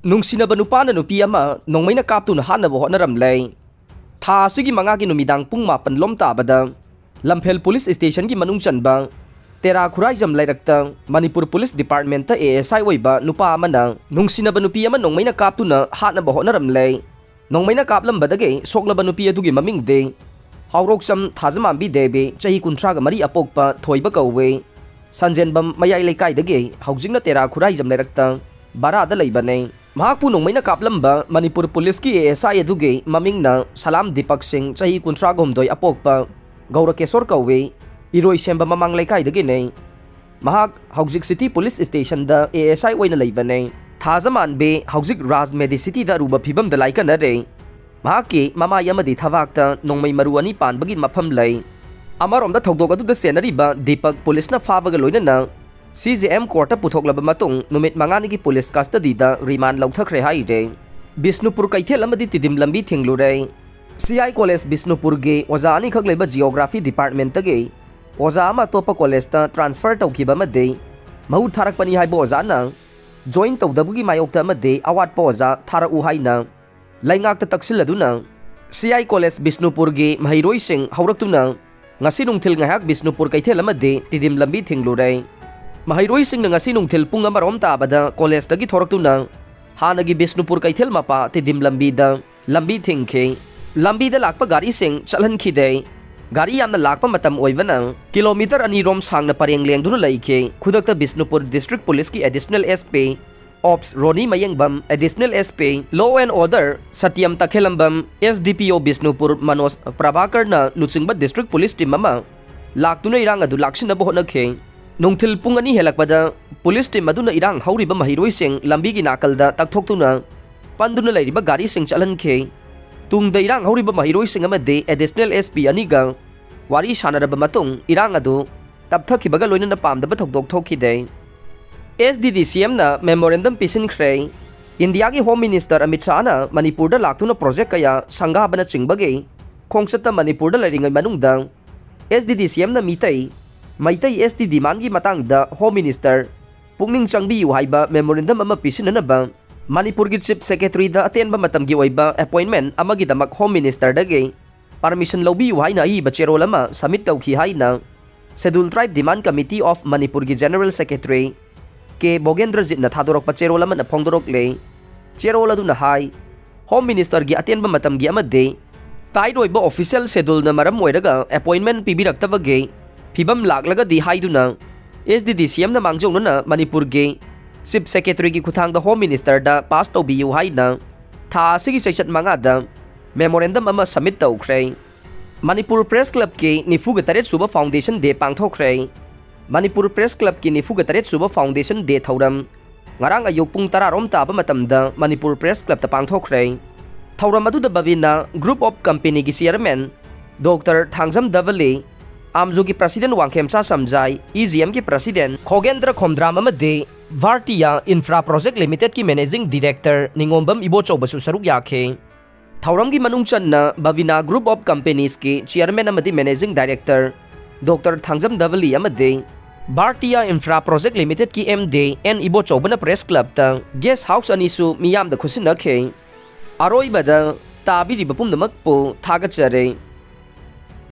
Nungsinaba Nupana Nupi ama Nongmeina Kaptuna Hatnaba Hotnaramle. Tha asigi mangagi numidang pung mapan lom tabada Lamphel Police Station gi manung chanba Tera Khuraijam Lairakta Manipur Police Department ta ASI oiba nupa amana Nungsinaba Nupi ama Nongmeina Kaptuna Hatnaba Hotnaramle. Nongmeina kaplambadage soklaba nupi adugi maming de Hauroksam Thazamambi debe chahi kuntraga mari apokpa thoiba kauwe Sanjenbam mayai leikaidage haujingna Tera Khuraijam Lairakta Barada laibane Mahakpu Nongmeina kaplamba Manipur Police ki ASI aduge mamingna Salam Deepak Singh chahi kuntraga humdoi apokpa Gaura Kesor kauwe Iroi semba mamang leikaidage ne Mahak Haujik City Police Station da ASI oina laibane Thazaman be Haujik Rajmedi City da ruba phibam da laika na re Mahaki mama yamadi thavakta Nongmei maruani pan bagin mafam lay Amarom da thogdog adu da senari ba Deepak Police na fabaga loina na CJM Court puthok laba matung numit mangani ki police custody da remand lauthakre hai re Bisnupur kaithel amadi tidim lambi thinglu re CI College Bisnupur ge oza ani khak leba geography department ta ge oza ama topa college ta transfer tawkiba made mahu tharak pani hai bo oza na join tawdabugi mayokta made awat po oza thara u hai na laingak ta taksil aduna CI College Bisnupur ge mahiroi sing hauratuna ngasi nungthil ngahak Bisnupur kaithel amade tidim lambi thinglu re Mahiroi sing na ngasi nungthil pung amarom tabada college tagi thoraktuna hanagi Bisnupur kaithel mapa tidim lambi da lambi thingke lambi da lakpa gari sing chalhan khide gari yamna lakpa matam oivana kilometer ani rom sangna pareng lengduna laike khudakta Bisnupur District Police ki additional SP Ops Roni Mayengbam additional SP Law and Order Satyam Takhelambam SDPO Bisnupur Manos Prabhakar na Nutsingba District Police team mama laktuna irang adu laksina bohna khe Nungthil pung ani helakpada police team aduna irang hauriba mahiroi sing lambi gi nakalda takthokuna panduna lairiba gari sing chalan khe tungda irang hauriba mahiroi sing amade additional SP ani ga wari sanaraba matung irang adu tapthakibaga loinana pamdaba thokdok thokhide SDDCM na memorandum pisin khre India gi Home Minister Amit Shah na Manipur da laktuna project kaya sangha bana chingbage khongsata Manipur da lairingai manungda SDDCM na mitai Maitai STD mangi matang da Home Minister pungning changbi yu haiba memorandum ama pisinanaba Manipur gi Chief Secretary da atenba matam gi oiba appointment amagi damak Home Minister dage permission lobi yu haina i bachero lama submit tawki haina Scheduled Tribe Demand Committee of Manipur gi General Secretary ke Bogendra Jit na thadorok pachero lama na phongdorok le chero ladu na hai Home Minister gi atenba matam gi amade tai roiba official schedule na maram oiraga appointment pibiraktabage Phibam laklaga di haiduna SDDCM na mangjong na Manipur ge Chief Secretary gi khuthang da Home Minister da pass to biu haina tha sigi section manga da memorandum ama submit tawkhre Manipur Press Club ke nifuga taret suba foundation day pangthokre Manipur Press Club ki nifuga taret suba foundation day thoram ngarang ayuk pung 10 rom ta ba matam da Manipur Press Club ta pangthokre thoram adu da babina group of company gi chairman Dr. Thangjam Davale Amzu ki President Wangkhemcha Samjai EGM ki President Khogendra Khomdram amade Vartiya Infra Project Limited ki Managing Director Ningombam Ibocho basu saruk yakhe Thauram ki manung channa Bavina Group of Companies ki Chairman amadi Managing Director Dr. Thangjam Davali amade Vartiya Infra Project Limited ki MD N Ibocho bana Press Club ta Guest House anisu miyam da khusinakhe Aroi bada tabiri bapum damak po thagachare